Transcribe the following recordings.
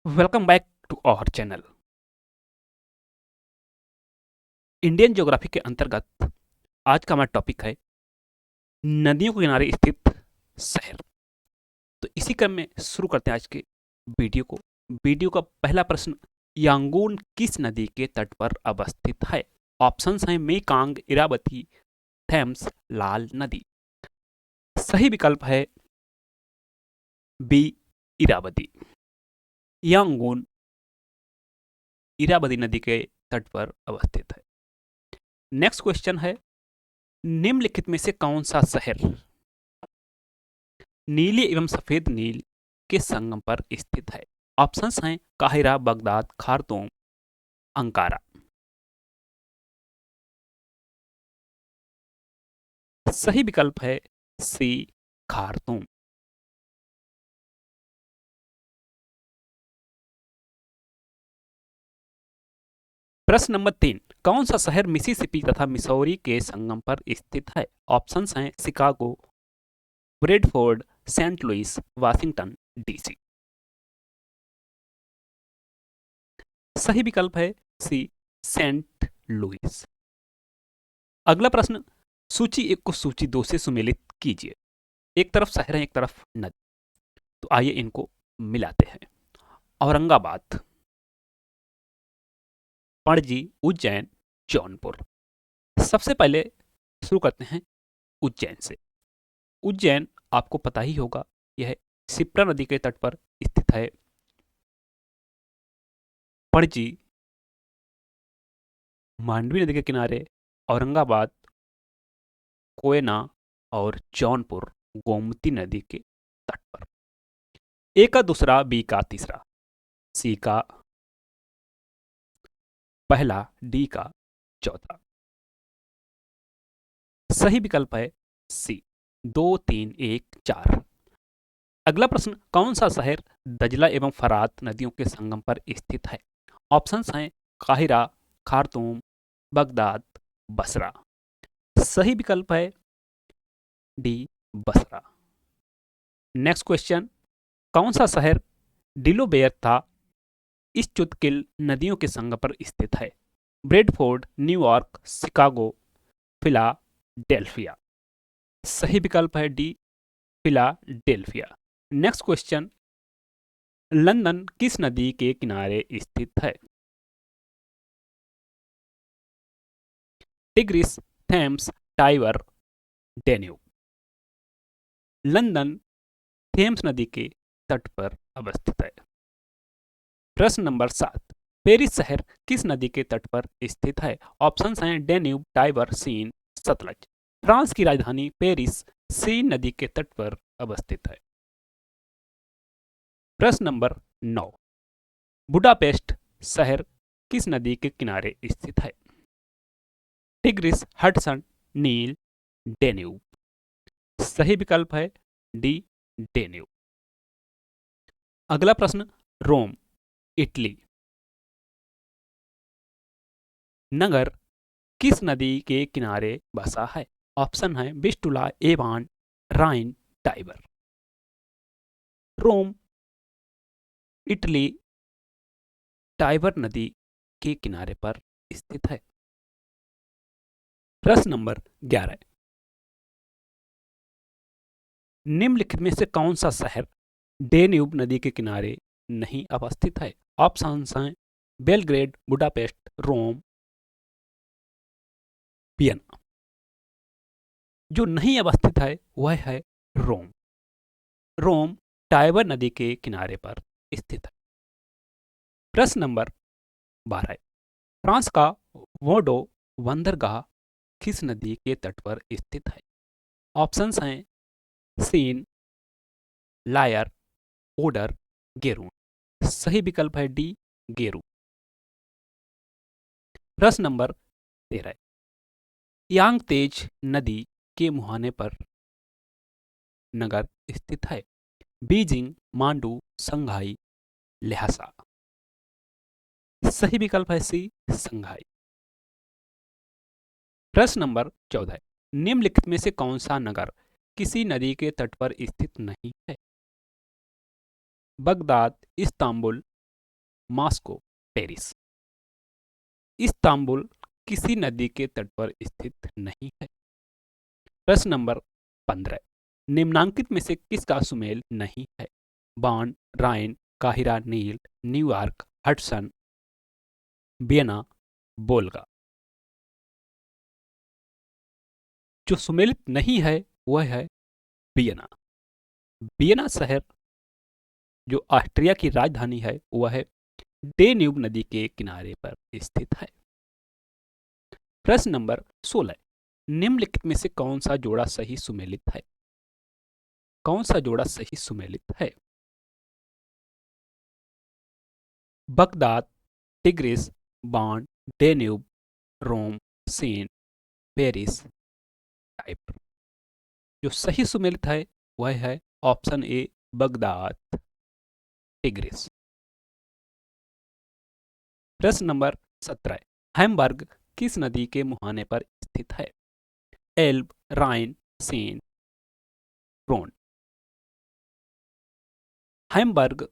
Welcome back to our channel. Indian geography के अंतर्गत आज का हमारा टॉपिक है नदियों के किनारे स्थित शहर। तो इसी क्रम में शुरू करते हैं आज के वीडियो को। वीडियो का पहला प्रश्न, यांगून किस नदी के तट पर अवस्थित है? ऑप्शंस हैं मेकांग, इरावती, थेम्स, लाल नदी। सही विकल्प है बी, इरावती। यांगून इरावती नदी के तट पर अवस्थित है। नेक्स्ट क्वेश्चन है, निम्नलिखित में से कौन सा शहर नीले एवं सफेद नील के संगम पर स्थित है? ऑप्शंस हैं काहिरा, बगदाद, खार्तूम, अंकारा। सही विकल्प है सी, खार्तूम। प्रश्न नंबर 3, कौन सा शहर मिसिसिपी तथा मिसौरी के संगम पर स्थित है? ऑप्शंस हैं Chicago, Bradford, Saint Louis, Washington DC. सही विकल्प है सी, सेंट लुइस। अगला प्रश्न, सूची एक को सूची दो से सुमेलित कीजिए। एक तरफ शहर है, एक तरफ नदी। तो आइए इनको मिलाते हैं। औरंगाबाद, पणजी, उज्जैन, जौनपुर। सबसे पहले शुरू करते हैं उज्जैन से। उज्जैन आपको पता ही होगा, यह शिप्रा नदी के तट पर स्थित है। पणजी मांडवी नदी के किनारे, औरंगाबाद कोयना और जौनपुर गोमती नदी के तट पर। ए का दूसरा, बी का तीसरा, सी का पहला, डी का चौथा। सही विकल्प है सी, 2, 3, 1, 4। अगला प्रश्न, कौन सा शहर दजला एवं फरात नदियों के संगम पर स्थित है? ऑप्शंस हैं काहिरा, खार्तूम, बगदाद, बसरा। सही विकल्प है डी, बसरा। नेक्स्ट क्वेश्चन, कौन सा शहर डिलोबेयर था इस चुटकिल नदियों के संगम पर स्थित है? Bradford, New York, Chicago, Philadelphia. सही विकल्प है D, Philadelphia. Next question, London किस नदी के किनारे स्थित है? Tigris, Thames, Tiber, Danube. London Thames नदी के तट पर अवस्थित है। प्रश्न नंबर 7, पेरिस शहर किस नदी के तट पर स्थित है? ऑप्शंस हैं Danube, Tiber, Seine, Sutlej. France की राजधानी पेरिस सीन नदी के तट पर अवस्थित है। प्रश्न नंबर 9, बुडापेस्ट शहर किस नदी के किनारे स्थित है? टिग्रिस, हडसन, नील, डेन्यूब। सही विकल्प है डी, डेन्यूब। अगला प्रश्न, रोम इटली नगर किस नदी के किनारे बसा है? ऑप्शन है बिस्टुला, एवान, राइन, टाइबर। रोम इटली टाइबर नदी के किनारे पर स्थित है। प्रश्न नंबर 11, निम्नलिखित में से कौन सा शहर डेन्यूब नदी के किनारे नहीं अवस्थित है? ऑप्शन हैं बेलग्रेड, बुडापेस्ट, रोम, वियना। जो नहीं अवस्थित है वह है रोम। रोम टाइबर नदी के किनारे पर स्थित है। प्रश्न नंबर 12, फ्रांस का वोडो बंदरगाह किस नदी के तट पर स्थित है? ऑप्शंस हैं सीन, लायर, ओडर, गेरून। सही विकल्प है डी, गेरू। प्रश्न नंबर 13, यांगतेज नदी के मुहाने पर नगर स्थित है? बीजिंग, मांडू, संघाई, ल्हासा। सही विकल्प है सी, संघाई। प्रश्न नंबर 14, निम्नलिखित में से कौन सा नगर किसी नदी के तट पर स्थित नहीं है? Baghdad, Istanbul, Moscow, Paris. Istanbul किसी नदी के तट पर स्थित नहीं है। प्रश्न नंबर 15, निम्नांकित में से किसका सुमेल नहीं है? बॉन, राइन, काहिरा, नील, न्यूयॉर्क, हडसन, वियना, वोल्गा। जो सुमेलित नहीं है वह है वियना। वियना शहर जो ऑस्ट्रिया की राजधानी है वह है डेन्यूब नदी के किनारे पर स्थित है। प्रश्न नंबर 16, निम्नलिखित में से कौन सा जोड़ा सही सुमेलित है? कौन सा जोड़ा सही सुमेलित है? बगदाद, टिग्रिस, बॉन, डेन्यूब, रोम, सीन, पेरिस, टाइप। जो सही सुमेलित है वह है ऑप्शन ए, बगदाद, टिग्रिस। प्रश्न नंबर 17, हैम्बर्ग किस नदी के मुहाने पर स्थित है? एल्ब, राइन, सीन, रोन। हैम्बर्ग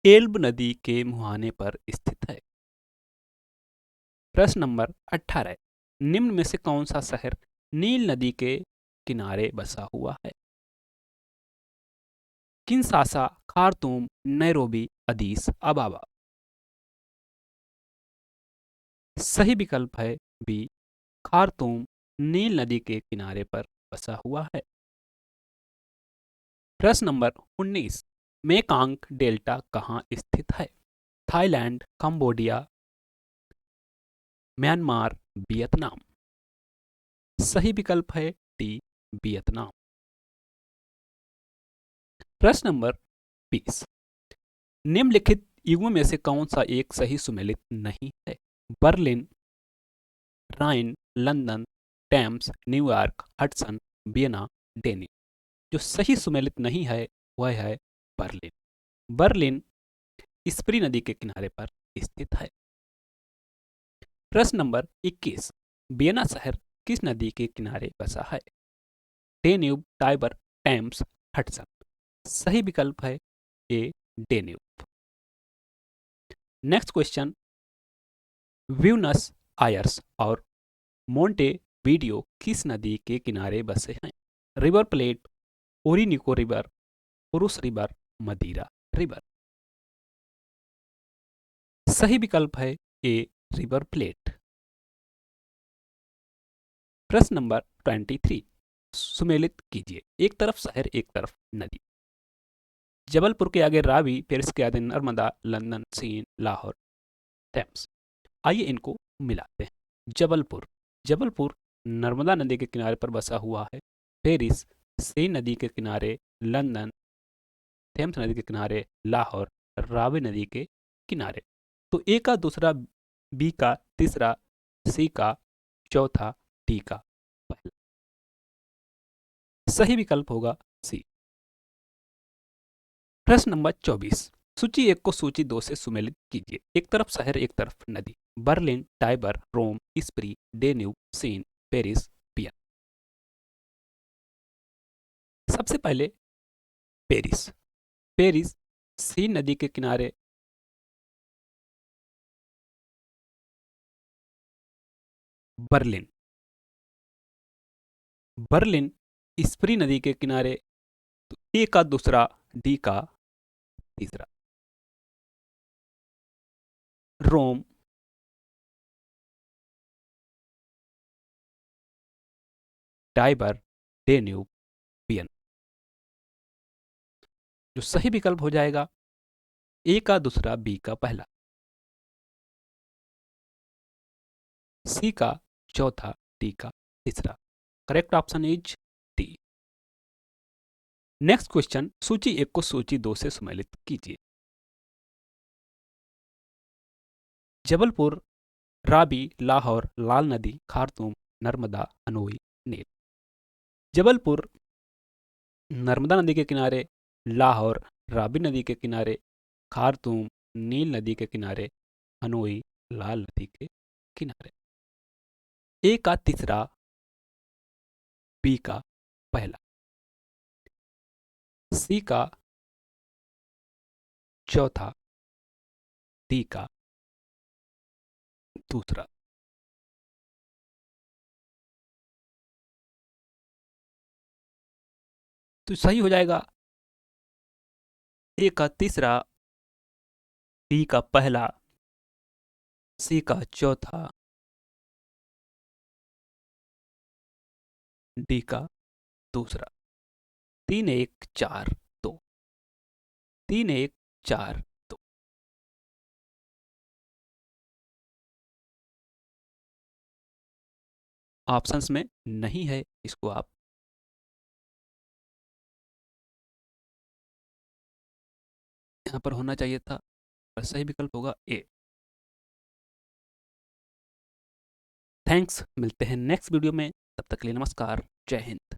एल्ब नदी के मुहाने पर स्थित है। प्रश्न नंबर 18, निम्न में से कौन सा शहर नील नदी के किनारे बसा हुआ है? Kinshasa, Khartoum, Nairobi, अदीस अबाबा। सही विकल्प है बी, खार्तूम नील नदी के किनारे पर बसा हुआ है। प्रश्न नंबर 19, मेकांग डेल्टा कहाँ स्थित है? Thailand, Cambodia, Myanmar, Vietnam. सही विकल्प है डी, वियतनाम। प्रश्न नंबर 20, निम्नलिखित युगों में से कौन सा एक सही सुमेलित नहीं है? Berlin, Rhine, London, Thames, New York, Hudson, Vienna, डेनी। जो सही सुमेलित नहीं है वह है बर्लिन। बर्लिन स्प्री नदी के किनारे पर स्थित है। प्रश्न नंबर 21, वियना शहर किस नदी के किनारे बसा है? Danube, Tiber, Thames, Hudson. सही विकल्प है A, Danube. Next question, Buenos Aires और मोंटे वीडियो किस नदी के किनारे बसे हैं? River Plate, Orinoco river, Purus river, Madeira river. सही विकल्प है ए, रिवर प्लेट। प्रश्न नंबर 23, सुमेलित कीजिए, एक तरफ शहर एक तरफ नदी। जबलपुर के आगे रावी, पेरिस के आगे Narmada, London, Seine, Lahore, Thames. आइए इनको मिलाते हैं। जबलपुर, जबलपुर नर्मदा नदी के किनारे पर बसा हुआ है। पेरिस सेन नदी के किनारे, लंदन थेम्स नदी के किनारे, लाहौर रावी नदी के किनारे। तो ए का दूसरा, बी का तीसरा, सी का चौथा, डी का पहला। सही विकल्प होगा सी। प्रश्न नंबर 24, सूची एक को सूची दो से सुमेलित कीजिए, एक तरफ शहर एक तरफ नदी। Berlin, Tiber, Rome, Spree, Danube, Seine, Paris, Vienna. सबसे पहले पेरिस। पेरिस सीन नदी के किनारे, बर्लिन, बर्लिन स्प्री नदी के किनारे। तो ए का दूसरा, डी का तीसरा। रोम, टाइबर, डेन्यूब, वियना। जो सही विकल्प हो जाएगा ए का दूसरा, बी का पहला, सी का चौथा, डी का तीसरा। Correct option is D. Next question, सूची एक को सूची दो से सम्मिलित कीजिए। जबलपुर, राबी, लाहौर, लाल नदी, खार्तूम, नर्मदा, हनोई, नील। जबलपुर नर्मदा नदी के किनारे, लाहौर राबी नदी के किनारे, खार्तूम नील नदी के किनारे, हनोई लाल नदी के किनारे। ए का तीसरा, बी का पहला, सी का चौथा, डी का दूसरा। तो सही हो जाएगा ए का तीसरा, बी का पहला, सी का चौथा, डी का दूसरा। 3 1 4 2। 3 1 4 2। ऑप्शंस में नहीं है, इसको आप यहाँ पर होना चाहिए था, और सही विकल्प होगा ए। थैंक्स, मिलते हैं नेक्स्ट वीडियो में, तब तक के लिए नमस्कार, जय हिंद।